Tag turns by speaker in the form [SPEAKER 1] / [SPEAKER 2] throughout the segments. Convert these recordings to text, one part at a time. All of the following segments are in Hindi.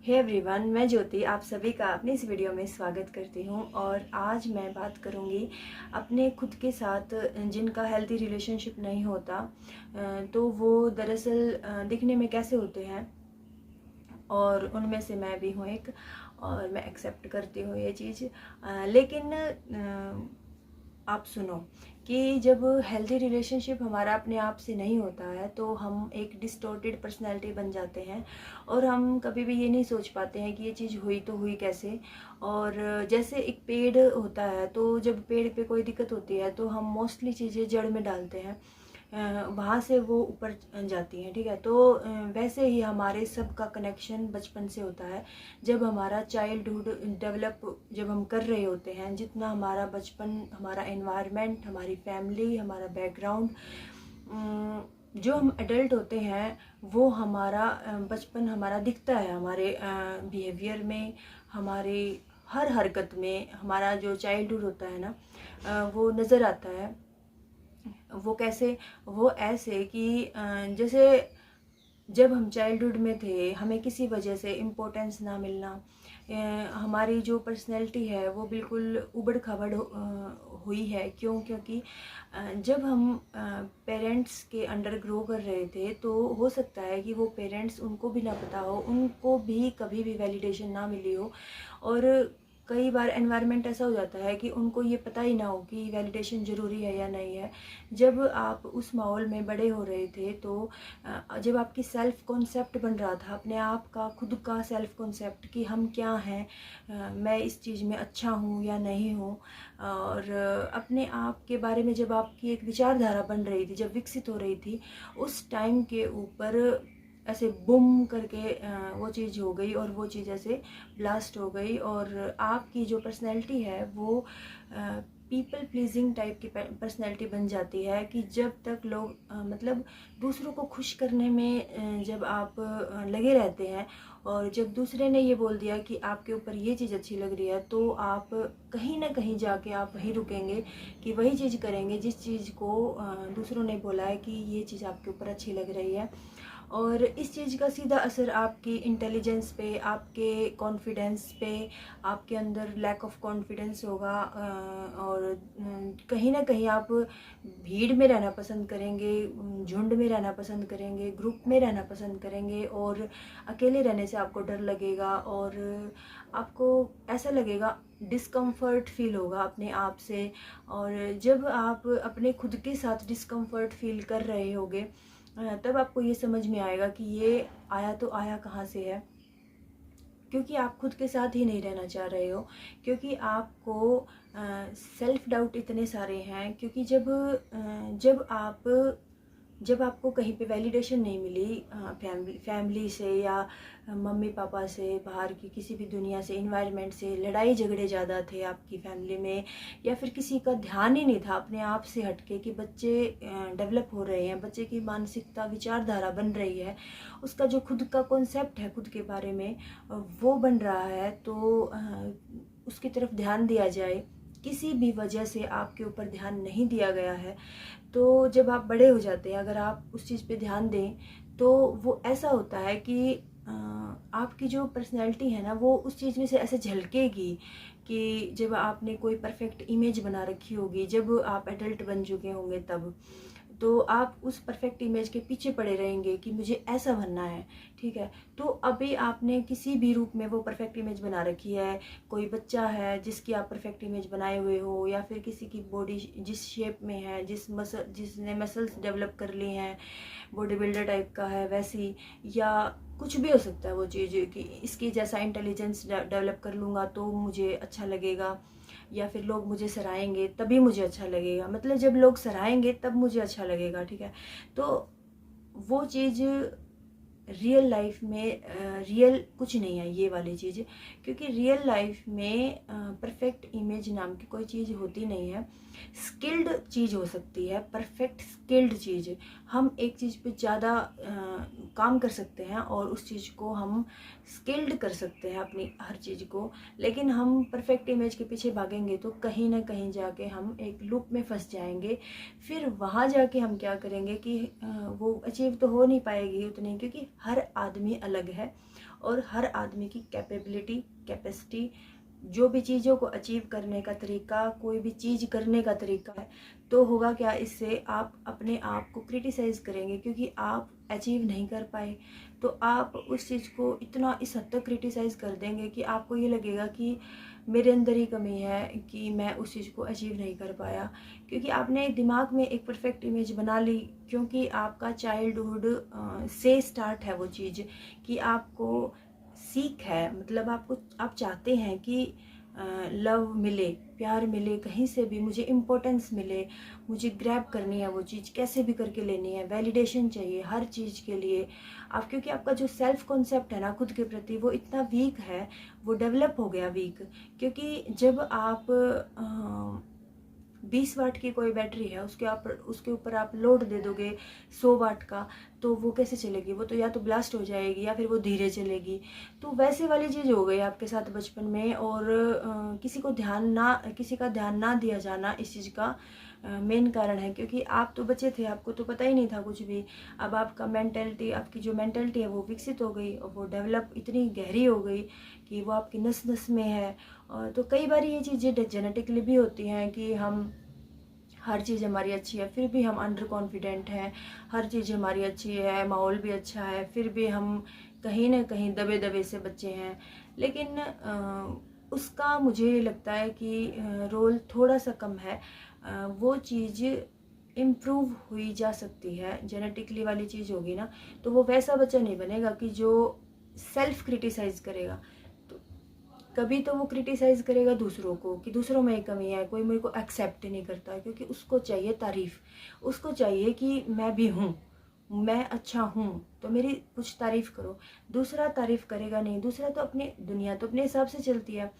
[SPEAKER 1] हे एवरीवन, मैं ज्योति आप सभी का अपनी इस वीडियो में स्वागत करती हूँ। और आज मैं बात करूँगी अपने खुद के साथ जिनका हेल्दी रिलेशनशिप नहीं होता, तो वो दरअसल दिखने में कैसे होते हैं। और उनमें से मैं भी हूँ एक, और मैं एक्सेप्ट करती हूँ ये चीज़। लेकिन आप सुनो कि जब हेल्दी रिलेशनशिप हमारा अपने आप से नहीं होता है तो हम एक डिस्टॉर्टेड पर्सनैलिटी बन जाते हैं, और हम कभी भी ये नहीं सोच पाते हैं कि ये चीज़ हुई तो हुई कैसे। और जैसे एक पेड़ होता है, तो जब पेड़ पे कोई दिक्कत होती है तो हम मोस्टली चीज़ें जड़ में डालते हैं, वहाँ से वो ऊपर जाती हैं। ठीक है, तो वैसे ही हमारे सब का कनेक्शन बचपन से होता है। जब हमारा चाइल्डहुड डेवलप जब हम कर रहे होते हैं, जितना हमारा बचपन, हमारा एनवायरनमेंट, हमारी फैमिली, हमारा बैकग्राउंड, जो हम एडल्ट होते हैं वो हमारा बचपन हमारा दिखता है हमारे बिहेवियर में, हमारे हर हरकत में। हमारा जो चाइल्डहुड होता है ना, वो नज़र आता है। वो कैसे? वो ऐसे कि जैसे जब हम चाइल्डहुड में थे, हमें किसी वजह से इम्पोर्टेंस ना मिलना, हमारी जो पर्सनैलिटी है वो बिल्कुल उबड़ खाबड़ हुई है। क्यों? क्योंकि जब हम पेरेंट्स के अंडर ग्रो कर रहे थे, तो हो सकता है कि वो पेरेंट्स, उनको भी ना पता हो, उनको भी कभी भी वैलिडेशन ना मिली हो। और कई बार एनवायरनमेंट ऐसा हो जाता है कि उनको ये पता ही ना हो कि वैलिडेशन ज़रूरी है या नहीं है। जब आप उस माहौल में बड़े हो रहे थे, तो जब आपकी सेल्फ कॉन्सेप्ट बन रहा था, अपने आप का, खुद का सेल्फ कॉन्सेप्ट कि हम क्या हैं, मैं इस चीज़ में अच्छा हूँ या नहीं हूँ, और अपने आप के बारे में जब आपकी एक विचारधारा बन रही थी, जब विकसित हो रही थी, उस टाइम के ऊपर ऐसे बुम करके वो चीज़ हो गई, और वो चीज़ ऐसे ब्लास्ट हो गई। और आपकी जो पर्सनैलिटी है वो पीपल प्लीजिंग टाइप की पर्सनैलिटी बन जाती है, कि जब तक लोग मतलब दूसरों को खुश करने में जब आप लगे रहते हैं, और जब दूसरे ने ये बोल दिया कि आपके ऊपर ये चीज़ अच्छी लग रही है, तो आप कहीं ना कहीं जाके आप वहीं रुकेंगे, कि वही चीज़ करेंगे जिस चीज़ को दूसरों ने बोला है कि ये चीज़ आपके ऊपर अच्छी लग रही है। और इस चीज़ का सीधा असर आपकी इंटेलिजेंस पे, आपके कॉन्फिडेंस पे, आपके अंदर लैक ऑफ कॉन्फिडेंस होगा। और कहीं ना कहीं आप भीड़ में रहना पसंद करेंगे, झुंड में रहना पसंद करेंगे, ग्रुप में रहना पसंद करेंगे, और अकेले रहने से आपको डर लगेगा, और आपको ऐसा लगेगा, डिस्कम्फर्ट फील होगा अपने आप से। और जब आप अपने खुद के साथ डिस्कम्फर्ट फील कर रहे होगे, तब आपको ये समझ में आएगा कि ये आया तो आया कहाँ से है। क्योंकि आप खुद के साथ ही नहीं रहना चाह रहे हो, क्योंकि आपको सेल्फ डाउट इतने सारे हैं। क्योंकि जब आपको कहीं पे वैलिडेशन नहीं मिली, फैमिली से, या मम्मी पापा से, बाहर की किसी भी दुनिया से, इन्वायरमेंट से, लड़ाई झगड़े ज़्यादा थे आपकी फैमिली में, या फिर किसी का ध्यान ही नहीं था अपने आप से हटके कि बच्चे डेवलप हो रहे हैं, बच्चे की मानसिकता, विचारधारा बन रही है, उसका जो खुद का कॉन्सेप्ट है खुद के बारे में वो बन रहा है, तो उसकी तरफ ध्यान दिया जाए। किसी भी वजह से आपके ऊपर ध्यान नहीं दिया गया है, तो जब आप बड़े हो जाते हैं, अगर आप उस चीज़ पे ध्यान दें, तो वो ऐसा होता है कि आपकी जो पर्सनैलिटी है ना, वो उस चीज़ में से ऐसे झलकेगी कि जब आपने कोई परफेक्ट इमेज बना रखी होगी, जब आप एडल्ट बन चुके होंगे, तब तो आप उस परफेक्ट इमेज के पीछे पड़े रहेंगे कि मुझे ऐसा बनना है। ठीक है, तो अभी आपने किसी भी रूप में वो परफेक्ट इमेज बना रखी है। कोई बच्चा है जिसकी आप परफेक्ट इमेज बनाए हुए हो, या फिर किसी की बॉडी जिस शेप में है, जिसने मसल्स डेवलप कर ली हैं, बॉडी बिल्डर टाइप का है वैसी, या कुछ भी हो सकता है वो चीज़, कि इसकी जैसा इंटेलिजेंस डेवलप कर लूँगा तो मुझे अच्छा लगेगा, या फिर लोग मुझे सराहेंगे तभी मुझे अच्छा लगेगा। मतलब जब लोग सराहेंगे तब मुझे अच्छा लगेगा। ठीक है, तो वो चीज़ रियल लाइफ में रियल कुछ नहीं है ये वाली चीज़। क्योंकि रियल लाइफ में परफेक्ट इमेज नाम की कोई चीज़ होती नहीं है। स्किल्ड चीज़ हो सकती है, परफेक्ट स्किल्ड चीज़। हम एक चीज़ पे ज़्यादा काम कर सकते हैं, और उस चीज़ को हम स्किल्ड कर सकते हैं अपनी हर चीज़ को। लेकिन हम परफेक्ट इमेज के पीछे भागेंगे तो कहीं ना कहीं जाके हम एक लूप में फंस जाएंगे। फिर वहाँ जाके हम क्या करेंगे कि वो अचीव तो हो नहीं पाएगी उतनी, क्योंकि हर आदमी अलग है और हर आदमी की कैपेबिलिटी, कैपेसिटी, जो भी चीज़ों को अचीव करने का तरीका, कोई भी चीज़ करने का तरीका है, तो होगा क्या, इससे आप अपने आप को क्रिटिसाइज़ करेंगे क्योंकि आप अचीव नहीं कर पाए। तो आप उस चीज़ को इतना इस हद तक क्रिटिसाइज़ कर देंगे कि आपको ये लगेगा कि मेरे अंदर ही कमी है कि मैं उस चीज़ को अचीव नहीं कर पाया, क्योंकि आपने दिमाग में एक परफेक्ट इमेज बना ली, क्योंकि आपका चाइल्डहुड से स्टार्ट है वो चीज़ कि आपको सीख है, मतलब आप चाहते हैं कि लव मिले, प्यार मिले, कहीं से भी मुझे इम्पोर्टेंस मिले, मुझे ग्रैब करनी है वो चीज़, कैसे भी करके लेनी है, वैलिडेशन चाहिए हर चीज़ के लिए आप, क्योंकि आपका जो सेल्फ कॉन्सेप्ट है ना खुद के प्रति वो इतना वीक है, वो डेवलप हो गया वीक। क्योंकि जब आप 20 वाट की कोई बैटरी है, उसके ऊपर आप लोड दे दोगे 100 वाट का, तो वो कैसे चलेगी? वो तो या तो ब्लास्ट हो जाएगी या फिर वो धीरे चलेगी। तो वैसे वाली चीज़ हो गई आपके साथ बचपन में, और किसी का ध्यान ना दिया जाना इस चीज़ का मेन कारण है, क्योंकि आप तो बच्चे थे, आपको तो पता ही नहीं था कुछ भी। अब आपकी जो मेंटेलिटी है वो विकसित हो गई और वो डेवलप इतनी गहरी हो गई कि वो आपकी नस नस में है। तो कई बार ये चीज़ें जेनेटिकली भी होती हैं कि हम हर चीज़ हमारी अच्छी है फिर भी हम अंडर कॉन्फिडेंट हैं, हर चीज़ हमारी अच्छी है, माहौल भी अच्छा है, फिर भी हम कहीं ना कहीं दबे दबे से बच्चे हैं। लेकिन उसका मुझे लगता है कि रोल थोड़ा सा कम है। वो चीज़ इम्प्रूव हुई जा सकती है। जेनेटिकली वाली चीज़ होगी ना, तो वो वैसा बच्चा नहीं बनेगा कि जो सेल्फ क्रिटिसाइज करेगा। तो कभी तो वो क्रिटिसाइज करेगा दूसरों को कि दूसरों में एक कमी है, कोई मेरे को एक्सेप्ट ही नहीं करता, क्योंकि उसको चाहिए तारीफ, उसको चाहिए कि मैं भी हूँ, मैं अच्छा हूँ तो मेरी कुछ तारीफ करो। दूसरा तारीफ करेगा नहीं, दूसरा तो दुनिया तो अपने हिसाब से चलती है।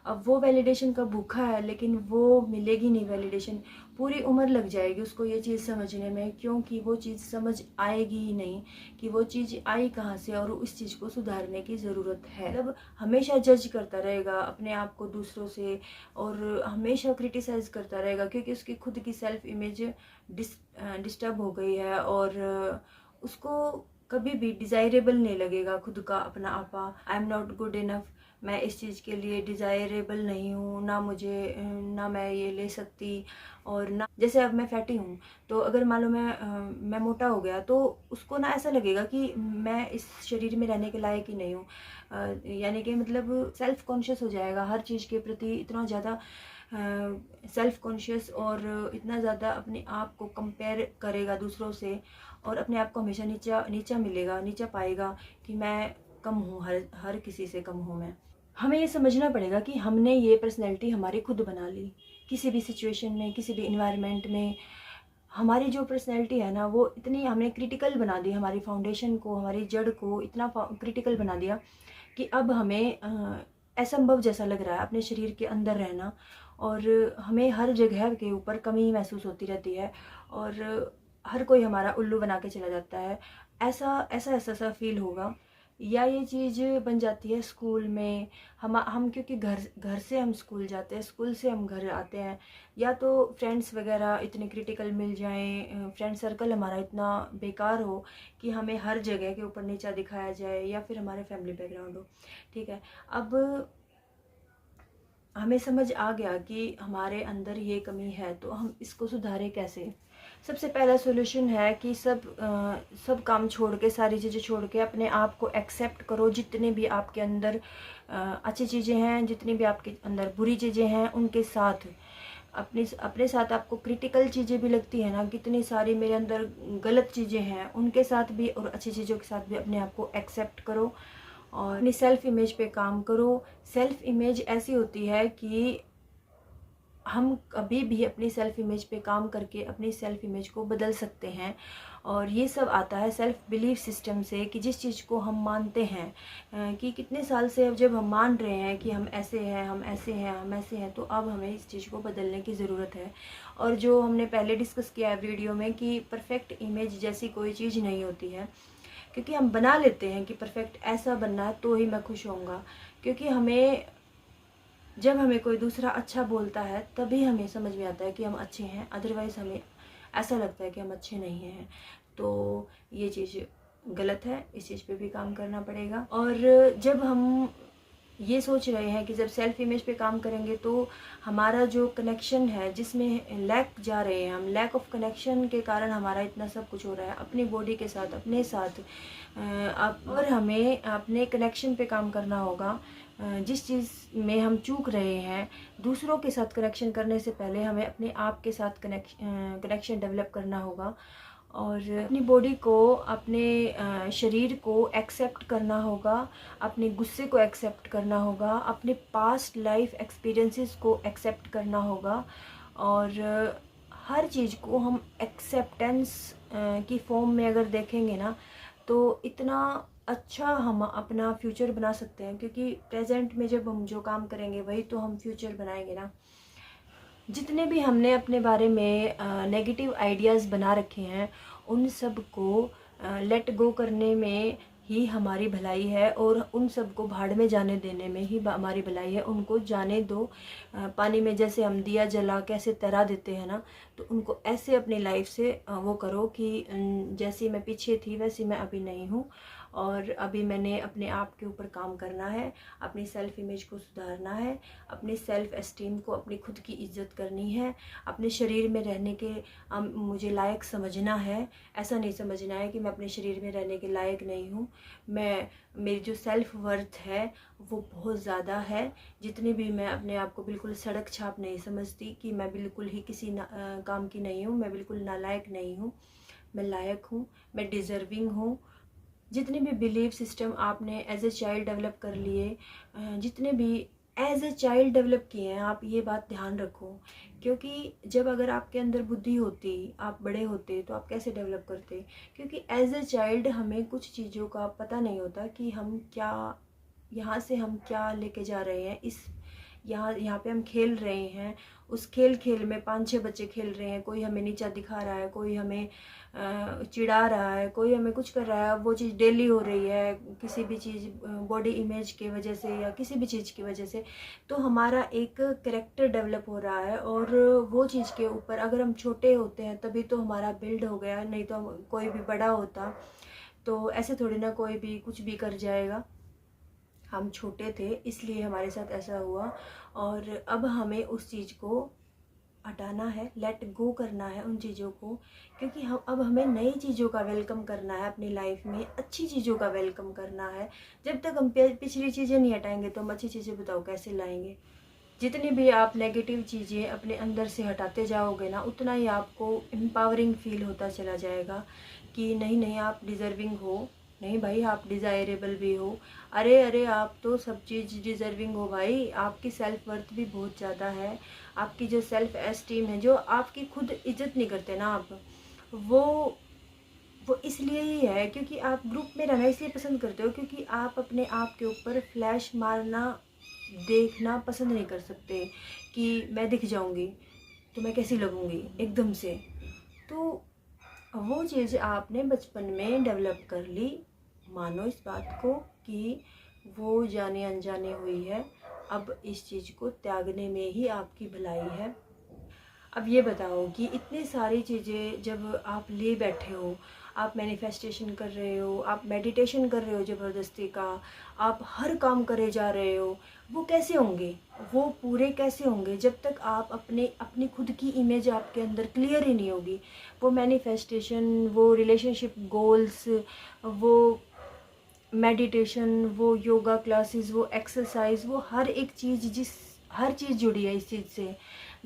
[SPEAKER 1] अब वो वैलिडेशन का भूखा है, लेकिन वो मिलेगी नहीं वैलिडेशन, पूरी उम्र लग जाएगी उसको ये चीज़ समझने में, क्योंकि वो चीज़ समझ आएगी ही नहीं कि वो चीज़ आई कहाँ से और उस चीज़ को सुधारने की ज़रूरत है। मतलब हमेशा जज करता रहेगा अपने आप को दूसरों से, और हमेशा क्रिटिसाइज करता रहेगा, क्योंकि उसकी खुद की सेल्फ इमेज डिस्टर्ब हो गई है, और उसको कभी भी डिज़ायरेबल नहीं लगेगा खुद का अपना आपा। I am not good enough, मैं इस चीज़ के लिए डिज़ायरेबल नहीं हूँ, ना मैं ये ले सकती, और ना जैसे अब मैं फैटी हूँ, तो अगर मान लो मैं मोटा हो गया, तो उसको ना ऐसा लगेगा कि मैं इस शरीर में रहने के लायक ही नहीं हूँ। यानी कि मतलब सेल्फ कॉन्शियस हो जाएगा हर चीज़ के प्रति, इतना ज़्यादा सेल्फ कॉन्शियस, और इतना ज़्यादा अपने आप को कंपेयर करेगा दूसरों से, और अपने आप को हमेशा नीचा पाएगा कि मैं कम हूँ, हर किसी से कम हूँ मैं। हमें ये समझना पड़ेगा कि हमने ये पर्सनैलिटी हमारी खुद बना ली। किसी भी सिचुएशन में, किसी भी इन्वायरमेंट में हमारी जो पर्सनैलिटी है ना, वो इतनी हमने क्रिटिकल बना दी, हमारी फाउंडेशन को, हमारी जड़ को इतना क्रिटिकल बना दिया कि अब हमें असंभव जैसा लग रहा है अपने शरीर के अंदर रहना, और हमें हर जगह के ऊपर कमी महसूस होती रहती है, और हर कोई हमारा उल्लू बना के चला जाता है। ऐसा फील होगा। या ये चीज़ बन जाती है स्कूल में, हम क्योंकि घर से हम स्कूल जाते हैं, स्कूल से हम घर आते हैं, या तो फ्रेंड्स वगैरह इतने क्रिटिकल मिल जाएं, फ्रेंड सर्कल हमारा इतना बेकार हो कि हमें हर जगह के ऊपर नीचा दिखाया जाए, या फिर हमारे फैमिली बैकग्राउंड हो। ठीक है, अब हमें समझ आ गया कि हमारे अंदर ये कमी है, तो हम इसको सुधारें कैसे? सबसे पहला सॉल्यूशन है कि सब काम छोड़ के, सारी चीज़ें छोड़ के अपने आप को एक्सेप्ट करो। जितने भी आपके अंदर अच्छी चीज़ें हैं, जितनी भी आपके अंदर बुरी चीज़ें हैं, उनके साथ अपने साथ आपको क्रिटिकल चीज़ें भी लगती है ना, कितनी सारी मेरे अंदर गलत चीज़ें हैं, उनके साथ भी और अच्छी चीज़ों के साथ भी अपने आप को एक्सेप्ट करो और अपनी सेल्फ इमेज पे काम करो। सेल्फ इमेज ऐसी होती है कि हम कभी भी अपनी सेल्फ इमेज पे काम करके अपनी सेल्फ इमेज को बदल सकते हैं, और ये सब आता है सेल्फ बिलीफ सिस्टम से, कि जिस चीज़ को हम मानते हैं कि कितने साल से अब जब हम मान रहे हैं कि हम ऐसे हैं, हम ऐसे हैं, हम ऐसे हैं, तो अब हमें इस चीज़ को बदलने की ज़रूरत है। और जो हमने पहले डिस्कस किया है वीडियो में कि परफेक्ट इमेज जैसी कोई चीज़ नहीं होती है, क्योंकि हम बना लेते हैं कि परफेक्ट ऐसा बनना है तो ही मैं खुश होऊंगा, क्योंकि जब हमें कोई दूसरा अच्छा बोलता है तभी हमें समझ में आता है कि हम अच्छे हैं, अदरवाइज़ हमें ऐसा लगता है कि हम अच्छे नहीं हैं। तो ये चीज़ गलत है, इस चीज़ पे भी काम करना पड़ेगा। और जब हम ये सोच रहे हैं कि जब सेल्फ इमेज पे काम करेंगे तो हमारा जो कनेक्शन है जिसमें लैक जा रहे हैं हम, लैक ऑफ कनेक्शन के कारण हमारा इतना सब कुछ हो रहा है अपनी बॉडी के साथ, अपने साथ। और हमें अपने कनेक्शन पे काम करना होगा। जिस चीज़ में हम चूक रहे हैं, दूसरों के साथ कनेक्शन करने से पहले हमें अपने आप के साथ कनेक्शन डेवलप करना होगा। और अपनी बॉडी को, अपने शरीर को एक्सेप्ट करना होगा, अपने गुस्से को एक्सेप्ट करना होगा, अपने पास्ट लाइफ एक्सपीरियंसेस को एक्सेप्ट करना होगा। और हर चीज़ को हम एक्सेप्टेंस की फॉर्म में अगर देखेंगे ना तो इतना अच्छा हम अपना फ्यूचर बना सकते हैं, क्योंकि प्रेजेंट में जब हम जो काम करेंगे वही तो हम फ्यूचर बनाएंगे ना। जितने भी हमने अपने बारे में नेगेटिव आइडियाज़ बना रखे हैं उन सब को लेट गो करने में ही हमारी भलाई है, और उन सब को भाड़ में जाने देने में ही हमारी भलाई है। उनको जाने दो। पानी में जैसे हम दिया जला कैसे तरा देते हैं ना, तो उनको ऐसे अपनी लाइफ से वो करो कि जैसी मैं पीछे थी वैसी मैं अभी नहीं हूँ, और अभी मैंने अपने आप के ऊपर काम करना है, अपनी सेल्फ इमेज को सुधारना है, अपनी सेल्फ एस्टीम को, अपनी खुद की इज्जत करनी है, अपने शरीर में रहने के मुझे लायक समझना है। ऐसा नहीं समझना है कि मैं अपने शरीर में रहने के लायक नहीं हूँ। मेरी जो सेल्फ वर्थ है वो बहुत ज़्यादा है। जितनी भी मैं अपने आप को बिल्कुल सड़क छाप नहीं समझती कि मैं बिल्कुल ही किसी काम की नहीं हूँ, मैं बिल्कुल नालायक नहीं हूँ, मैं लायक हूँ, मैं डिज़र्विंग हूँ। जितने भी बिलीफ सिस्टम आपने एज ए चाइल्ड डेवलप कर लिए, जितने भी एज ए चाइल्ड डेवलप किए हैं, आप ये बात ध्यान रखो। क्योंकि जब अगर आपके अंदर बुद्धि होती, आप बड़े होते, तो आप कैसे डेवलप करते? क्योंकि एज ए चाइल्ड हमें कुछ चीज़ों का पता नहीं होता कि हम क्या, यहाँ से हम क्या लेके जा रहे हैं। यहाँ पे हम खेल रहे हैं, उस खेल में 5-6 बच्चे खेल रहे हैं, कोई हमें नीचा दिखा रहा है, कोई हमें चिढ़ा रहा है, कोई हमें कुछ कर रहा है। वो चीज़ डेली हो रही है किसी भी चीज़, बॉडी इमेज की वजह से या किसी भी चीज़ की वजह से, तो हमारा एक कैरेक्टर डेवलप हो रहा है। और वो चीज़ के ऊपर अगर हम छोटे होते हैं तभी तो हमारा बिल्ड हो गया, नहीं तो कोई भी बड़ा होता तो ऐसे थोड़ी ना कोई भी कुछ भी कर जाएगा। हम छोटे थे इसलिए हमारे साथ ऐसा हुआ, और अब हमें उस चीज़ को हटाना है, लेट गो करना है उन चीज़ों को। क्योंकि अब हमें नई चीज़ों का वेलकम करना है अपनी लाइफ में, अच्छी चीज़ों का वेलकम करना है। जब तक हम पिछली चीज़ें नहीं हटाएंगे तो हम अच्छी चीज़ें बताओ कैसे लाएंगे? जितनी भी आप नेगेटिव चीज़ें अपने अंदर से हटाते जाओगे ना, उतना ही आपको एम्पावरिंग फील होता चला जाएगा कि नहीं आप डिज़र्विंग हो, नहीं भाई आप डिज़ायरेबल भी हो, अरे आप तो सब चीज़ डिज़र्विंग हो भाई। आपकी सेल्फ वर्थ भी बहुत ज़्यादा है। आपकी जो सेल्फ एस्टीम है, जो आपकी खुद इज्जत नहीं करते ना आप, वो इसलिए ही है क्योंकि आप ग्रुप में रहना इसलिए पसंद करते हो क्योंकि आप अपने आप के ऊपर फ्लैश मारना, देखना पसंद नहीं कर सकते कि मैं दिख जाऊंगी तो मैं कैसी लगूंगी एकदम से। तो वो चीज़ आपने बचपन में डेवलप कर ली। मानो इस बात को कि वो जाने अनजाने हुई है, अब इस चीज़ को त्यागने में ही आपकी भलाई है। अब ये बताओ कि इतनी सारी चीज़ें जब आप ले बैठे हो, आप मैनिफेस्टेशन कर रहे हो, आप मेडिटेशन कर रहे हो ज़बरदस्ती का, आप हर काम करे जा रहे हो, वो कैसे होंगे? वो पूरे कैसे होंगे जब तक आप अपनी खुद की इमेज आपके अंदर क्लियर ही नहीं होगी? वो मैनिफेस्टेशन, वो रिलेशनशिप गोल्स, वो मेडिटेशन, वो योगा क्लासेस, वो एक्सरसाइज, वो हर एक चीज़, हर चीज़ जुड़ी है इस चीज़ से।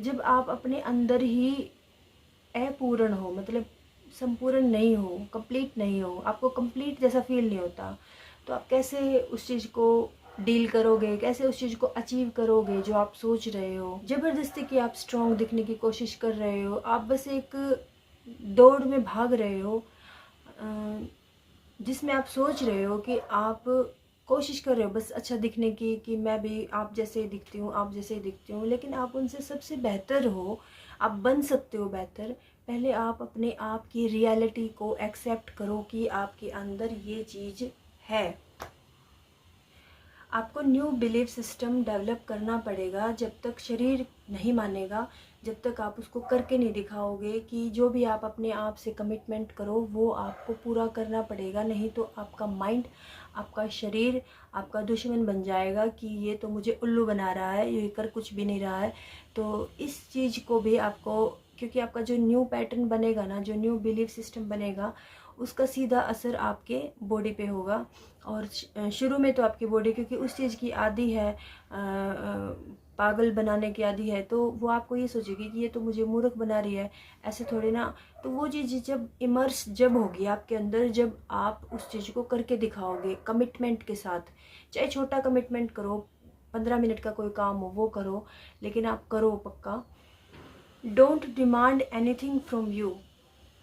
[SPEAKER 1] जब आप अपने अंदर ही अपूर्ण हो, मतलब संपूर्ण नहीं हो, कंप्लीट नहीं हो, आपको कंप्लीट जैसा फील नहीं होता, तो आप कैसे उस चीज़ को डील करोगे, कैसे उस चीज़ को अचीव करोगे जो आप सोच रहे हो? ज़बरदस्ती की आप स्ट्रॉन्ग दिखने की कोशिश कर रहे हो, आप बस एक दौड़ में भाग रहे हो जिसमें आप सोच रहे हो कि आप कोशिश कर रहे हो बस अच्छा दिखने की, कि मैं भी आप जैसे ही दिखती हूँ, आप जैसे ही दिखती हूँ, लेकिन आप उनसे सबसे बेहतर हो, आप बन सकते हो बेहतर। पहले आप अपने आप की रियलिटी को एक्सेप्ट करो कि आपके अंदर ये चीज़ है। आपको न्यू बिलीफ सिस्टम डेवलप करना पड़ेगा। जब तक शरीर नहीं मानेगा, जब तक आप उसको करके नहीं दिखाओगे कि जो भी आप अपने आप से कमिटमेंट करो वो आपको पूरा करना पड़ेगा, नहीं तो आपका माइंड, आपका शरीर आपका दुश्मन बन जाएगा कि ये तो मुझे उल्लू बना रहा है, ये कर कुछ भी नहीं रहा है। तो इस चीज़ को भी आपको, क्योंकि आपका जो न्यू पैटर्न बनेगा ना, जो न्यू बिलीफ सिस्टम बनेगा, उसका सीधा असर आपके बॉडी पे होगा। और शुरू में तो आपकी बॉडी क्योंकि उस चीज़ की आदी है, पागल बनाने की आदी है, तो वो आपको ये सोचेगी कि ये तो मुझे मूर्ख बना रही है, ऐसे थोड़ी ना। तो वो चीज़ जब इमर्स जब होगी आपके अंदर, जब आप उस चीज़ को करके दिखाओगे कमिटमेंट के साथ, चाहे छोटा कमिटमेंट करो, 15 मिनट का कोई काम हो वो करो, लेकिन आप करो पक्का। Don't demand anything from you,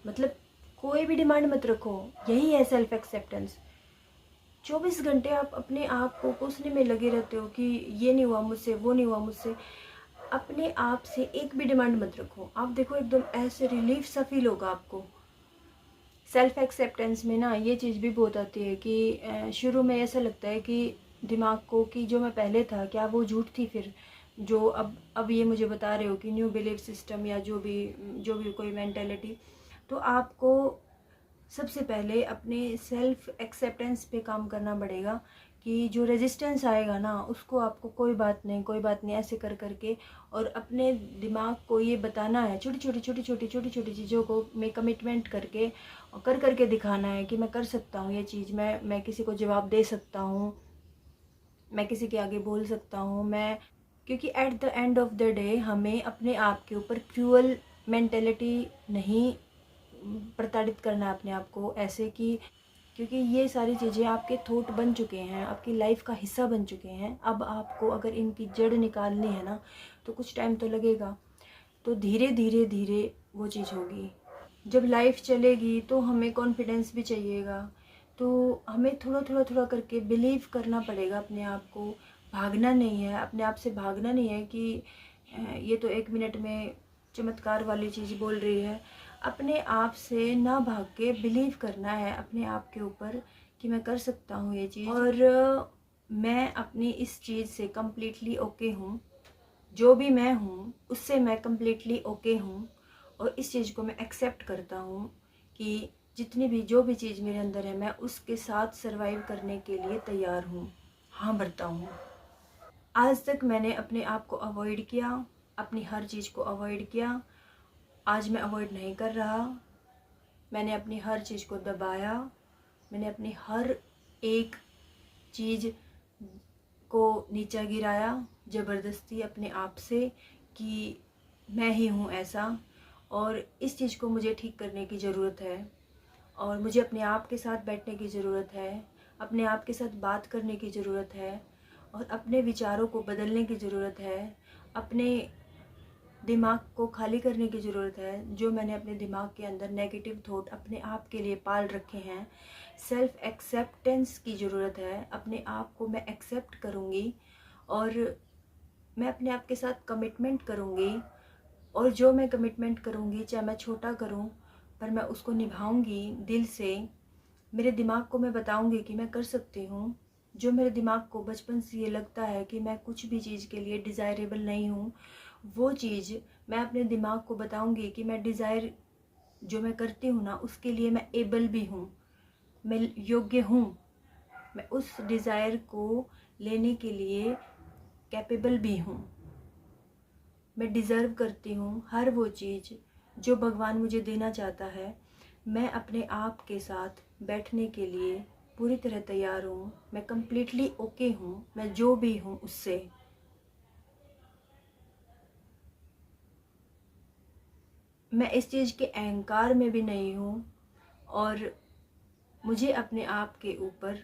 [SPEAKER 1] मतलब कोई भी डिमांड मत रखो, यही है सेल्फ एक्सेप्टेंस। 24 घंटे आप अपने आप को कोसने में लगे रहते हो कि ये नहीं हुआ मुझसे, वो नहीं हुआ मुझसे। अपने आप से एक भी डिमांड मत रखो, आप देखो एकदम ऐसे रिलीफ सा फील होगा आपको। सेल्फ एक्सेप्टेंस में ना ये चीज़ भी बहुत आती है कि शुरू में ऐसा लगता है कि दिमाग को कि जो मैं पहले था क्या वो झूठ थी, फिर जो अब ये मुझे बता रहे हो कि न्यू बिलीफ सिस्टम या जो भी कोई मेंटेलिटी। तो आपको सबसे पहले अपने सेल्फ एक्सेप्टेंस पे काम करना पड़ेगा कि जो रेजिस्टेंस आएगा ना उसको आपको कोई बात नहीं, कोई बात नहीं ऐसे कर करके, और अपने दिमाग को ये बताना है छोटी छोटी चीज़ों को मैं कमिटमेंट करके और कर करके दिखाना है कि मैं कर सकता हूँ ये चीज़, मैं किसी को जवाब दे सकता हूँ, मैं किसी के आगे बोल सकता हूँ मैं। क्योंकि at the end of the day हमें अपने आप के ऊपर क्रूअल मेंटेलिटी नहीं प्रताड़ित करना है अपने आप को ऐसे कि, क्योंकि ये सारी चीज़ें आपके थॉट बन चुके हैं, आपकी लाइफ का हिस्सा बन चुके हैं। अब आपको अगर इनकी जड़ निकालनी है ना तो कुछ टाइम तो लगेगा, तो धीरे धीरे धीरे वो चीज़ होगी। जब लाइफ चलेगी तो हमें कॉन्फिडेंस भी चाहिएगा, तो हमें थोड़ा करके बिलीव करना पड़ेगा अपने आप को। भागना नहीं है, अपने आप से भागना नहीं है कि ये तो 1 मिनट में चमत्कार वाली चीज़ बोल रही है। अपने आप से ना भाग के बिलीव करना है अपने आप के ऊपर कि मैं कर सकता हूँ ये चीज़, और मैं अपनी इस चीज़ से कम्प्लीटली ओके हूँ। जो भी मैं हूँ उससे मैं कम्प्लीटली ओके हूँ, और इस चीज़ को मैं एक्सेप्ट करता हूँ कि जितनी भी जो भी चीज़ मेरे अंदर है मैं उसके साथ सरवाइव करने के लिए तैयार हूँ, हाँ भरता हूँ। आज तक मैंने अपने आप को अवॉइड किया, अपनी हर चीज़ को अवॉइड किया। आज मैं अवॉइड नहीं कर रहा, मैंने अपनी हर चीज़ को दबाया, मैंने अपनी हर एक चीज़ को नीचा गिराया ज़बरदस्ती अपने आप से कि मैं ही हूँ ऐसा, और इस चीज़ को मुझे ठीक करने की ज़रूरत है, और मुझे अपने आप के साथ बैठने की ज़रूरत है, अपने आप के साथ बात करने की ज़रूरत है, और अपने विचारों को बदलने की ज़रूरत है, अपने दिमाग को खाली करने की ज़रूरत है। जो मैंने अपने दिमाग के अंदर नेगेटिव थॉट अपने आप के लिए पाल रखे हैं, सेल्फ एक्सेप्टेंस की ज़रूरत है। अपने आप को मैं एक्सेप्ट करूँगी और मैं अपने आप के साथ कमिटमेंट करूँगी, और जो मैं कमिटमेंट करूँगी चाहे मैं छोटा करूँ पर मैं उसको निभाऊँगी दिल से। मेरे दिमाग को मैं बताऊँगी कि मैं कर सकती हूँ। जो मेरे दिमाग को बचपन से ये लगता है कि मैं कुछ भी चीज़ के लिए डिज़ायरेबल नहीं हूँ, वो चीज़ मैं अपने दिमाग को बताऊँगी कि मैं डिज़ायर जो मैं करती हूँ ना उसके लिए मैं एबल भी हूँ, मैं योग्य हूँ, मैं उस डिज़ायर को लेने के लिए कैपेबल भी हूँ, मैं डिज़र्व करती हूँ हर वो चीज़ जो भगवान मुझे देना चाहता है। मैं अपने आप के साथ बैठने के लिए पूरी तरह तैयार हूँ, मैं कम्प्लीटली ओके हूँ, मैं जो भी हूँ उससे। मैं इस चीज़ के अहंकार में भी नहीं हूँ, और मुझे अपने आप के ऊपर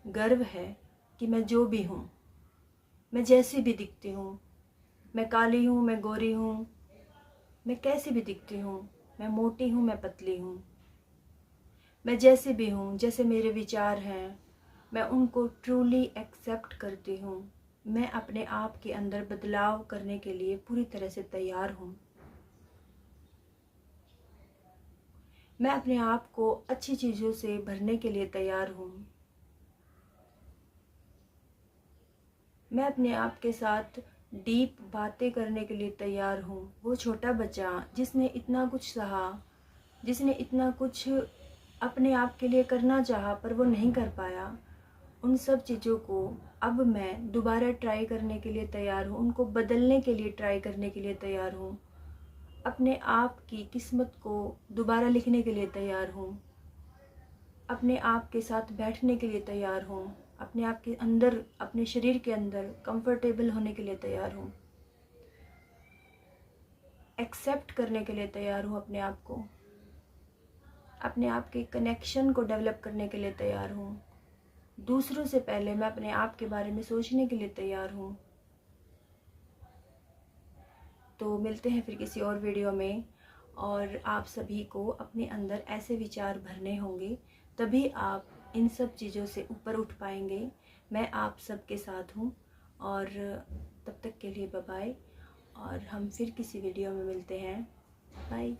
[SPEAKER 1] गर्व है कि मैं जो भी हूँ, मैं जैसी भी दिखती हूँ, मैं काली हूँ, मैं गोरी हूँ, मैं कैसी भी दिखती हूँ, मैं मोटी हूँ, मैं पतली हूँ, मैं जैसे भी हूँ, जैसे मेरे विचार हैं मैं उनको ट्रूली एक्सेप्ट करती हूँ। मैं अपने आप के अंदर बदलाव करने के लिए पूरी तरह से तैयार हूँ। मैं अपने आप को अच्छी चीज़ों से भरने के लिए तैयार हूँ। मैं अपने आप के साथ डीप बातें करने के लिए तैयार हूँ। वो छोटा बच्चा जिसने इतना कुछ सहा, जिसने इतना कुछ अपने आप के लिए करना चाहा पर वो नहीं कर पाया, उन सब चीज़ों को अब मैं दोबारा ट्राई करने के लिए तैयार हूँ, उनको बदलने के लिए ट्राई करने के लिए तैयार हूँ, अपने आप की किस्मत को दोबारा लिखने के लिए तैयार हूँ, अपने आप के साथ बैठने के लिए तैयार हूँ, अपने आप के अंदर, अपने शरीर के अंदर कंफर्टेबल होने के लिए तैयार हूँ, एक्सेप्ट करने के लिए तैयार हूँ, अपने आप के कनेक्शन को डेवलप करने के लिए तैयार हूँ। दूसरों से पहले मैं अपने आप के बारे में सोचने के लिए तैयार हूँ। तो मिलते हैं फिर किसी और वीडियो में, और आप सभी को अपने अंदर ऐसे विचार भरने होंगे, तभी आप इन सब चीज़ों से ऊपर उठ पाएंगे। मैं आप सबके साथ हूँ, और तब तक के लिए बाय बाय, और हम फिर किसी वीडियो में मिलते हैं। बाय।